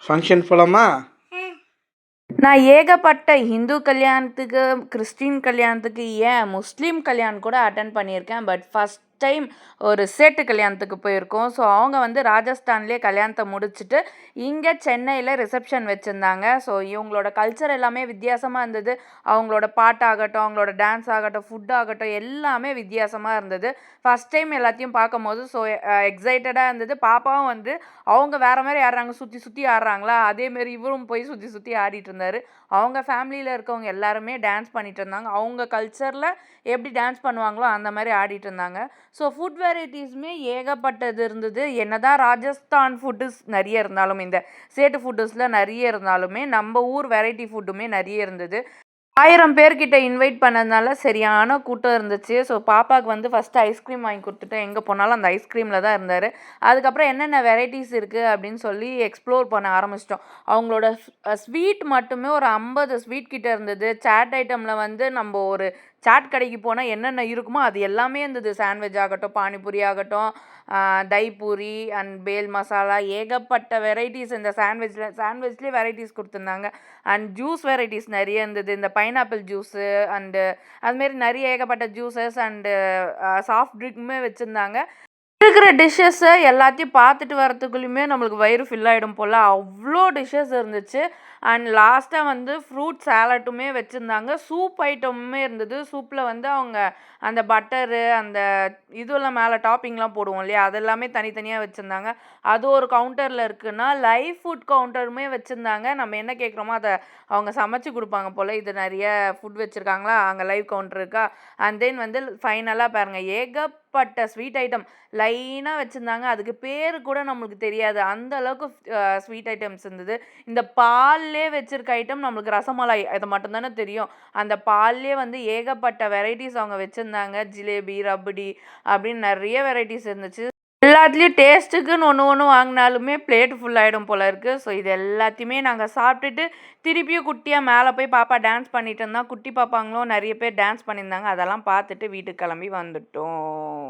Function போகலாமா? நான் ஏகப்பட்ட ஹிந்து கல்யாணத்துக்கு, கிறிஸ்டின் கல்யாணத்துக்கு, ஏன் முஸ்லீம் கல்யாணம் கூட அட்டன் பண்ணியிருக்கேன். பட் ஃபஸ்ட் டைம் ஒரு சேட்டு கல்யாணத்துக்கு போயிருக்கோம். ஸோ அவங்க வந்து ராஜஸ்தான்லேயே கல்யாணத்தை முடிச்சுட்டு இங்கே சென்னையில் ரிசப்ஷன் வச்சுருந்தாங்க. ஸோ இவங்களோட கல்ச்சர் எல்லாமே வித்தியாசமாக இருந்தது. அவங்களோட பாட்டாகட்டும், அவங்களோட டான்ஸ் ஆகட்டும், ஃபுட் ஆகட்டும், எல்லாமே வித்தியாசமாக இருந்தது. ஃபஸ்ட் டைம் எல்லாத்தையும் பார்க்கும்போது ஸோ எக்ஸைட்டடாக இருந்தது. பாப்பாவும் வந்து அவங்க வேறு மாதிரி ஆடுறாங்க, சுற்றி சுற்றி ஆடுறாங்களா, அதேமாரி இவரும் போய் சுற்றி சுற்றி ஆடிட்டு இருந்தார். அவங்க ஃபேமிலியில் இருக்கவங்க எல்லாருமே டான்ஸ் பண்ணிட்டு இருந்தாங்க. அவங்க கல்ச்சரில் எப்படி டான்ஸ் பண்ணுவாங்களோ அந்த மாதிரி ஆடிட்டு இருந்தாங்க. ஸோ ஃபுட் வெரைட்டிஸுமே ஏகப்பட்டது இருந்தது. என்னதான் ராஜஸ்தான் ஃபுட்டுஸ் நிறைய இருந்தாலும், இந்த சேட்டு ஃபுட்டுஸில் நிறைய இருந்தாலுமே நம்ம ஊர் வெரைட்டி ஃபுட்டுமே நிறைய இருந்தது. 1000 பேர்கிட்ட இன்வைட் பண்ணதுனால சரியான கூட்டம் இருந்துச்சு. ஸோ பாப்பாவுக்கு வந்து ஃபஸ்ட்டு ஐஸ்கிரீம் வாங்கி கொடுத்துட்டு எங்கே போனாலும் அந்த ஐஸ்கிரீமில் தான் இருந்தார். அதுக்கப்புறம் என்னென்ன வெரைட்டிஸ் இருக்குது அப்படின்னு சொல்லி எக்ஸ்ப்ளோர் பண்ண ஆரம்பிச்சிட்டோம். அவங்களோட ஸ்வீட் மட்டுமே ஒரு 50 ஸ்வீட் கிட்ட இருந்தது. சாட் ஐட்டமில் வந்து நம்ம ஒரு சாட் கடைக்கு போனால் என்னென்ன இருக்குமோ அது எல்லாமே இருந்தது. சாண்ட்விச் ஆகட்டும், பானிபூரி ஆகட்டும், தைப்பூரி அண்ட் பேல் மசாலா, ஏகப்பட்ட வெரைட்டிஸ். இந்த சாண்ட்விச்லேயே வெரைட்டிஸ் கொடுத்துருந்தாங்க. அண்ட் ஜூஸ் வெரைட்டிஸ் நிறைய இருந்தது. இந்த பைனாப்பிள் ஜூஸு அண்டு அதுமாரி நிறைய ஏகப்பட்ட ஜூஸஸ் அண்டு சாஃப்ட் ட்ரிங்க்குமே வச்சுருந்தாங்க. இருக்கிற டிஷ்ஷஸை எல்லாத்தையும் பார்த்துட்டு வரத்துக்குள்ளேயுமே நம்மளுக்கு வயிறு ஃபில் ஆகிடும் போல், அவ்வளோ டிஷ்ஷஸ் இருந்துச்சு. அண்ட் லாஸ்ட்டாக வந்து ஃப்ரூட் சாலட்டுமே வச்சுருந்தாங்க. சூப் ஐட்டமுமே இருந்தது. சூப்பில் வந்து அவங்க அந்த பட்டரு, அந்த இதெல்லாம் மேலே டாப்பிங்லாம் போடுவோம் இல்லையா, அதெல்லாமே தனித்தனியாக வச்சுருந்தாங்க. அது ஒரு கவுண்டரில் இருக்குன்னா, லைவ் ஃபுட் கவுண்டருமே வச்சுருந்தாங்க. நம்ம என்ன கேட்குறோமோ அதை அவங்க சமைச்சு கொடுப்பாங்க போல். இது நிறைய ஃபுட் வச்சுருக்காங்களா, அங்கே லைவ் கவுண்டர் இருக்கா. அண்ட் தென் வந்து ஃபைனலாக பாருங்கள், ஏகப்பட்ட ஸ்வீட் ஐட்டம் லைனாக வச்சுருந்தாங்க. அதுக்கு பேர் கூட நம்மளுக்கு தெரியாது, அந்த அளவுக்கு ஸ்வீட் ஐட்டம்ஸ் இருந்தது. இந்த பால்லே வச்சுருக்க ஐட்டம் நம்மளுக்கு ரசமலாய், அது மட்டும்தானே தெரியும். அந்த பால்லே வந்து ஏகப்பட்ட வெரைட்டிஸ் அவங்க வச்சுருந்தாங்க. ஜிலேபி, ரபடி அப்படின்னு நிறைய வெரைட்டிஸ் இருந்துச்சு. எல்லாத்துலேயும் டேஸ்ட்டுக்குன்னு ஒன்று வாங்கினாலுமே பிளேட் ஃபுல் ஆகிடும் போல் இருக்குது. ஸோ இது எல்லாத்தையுமே நாங்கள் சாப்பிட்டுட்டு திருப்பியும் குட்டியாக மேலே போய் பாப்பா டான்ஸ் பண்ணிட்டு இருந்தால், குட்டி பாப்பாங்களும் நிறைய பேர் டான்ஸ் பண்ணியிருந்தாங்க. அதெல்லாம் பார்த்துட்டு வீட்டுக்கு கிளம்பி வந்துட்டோம்.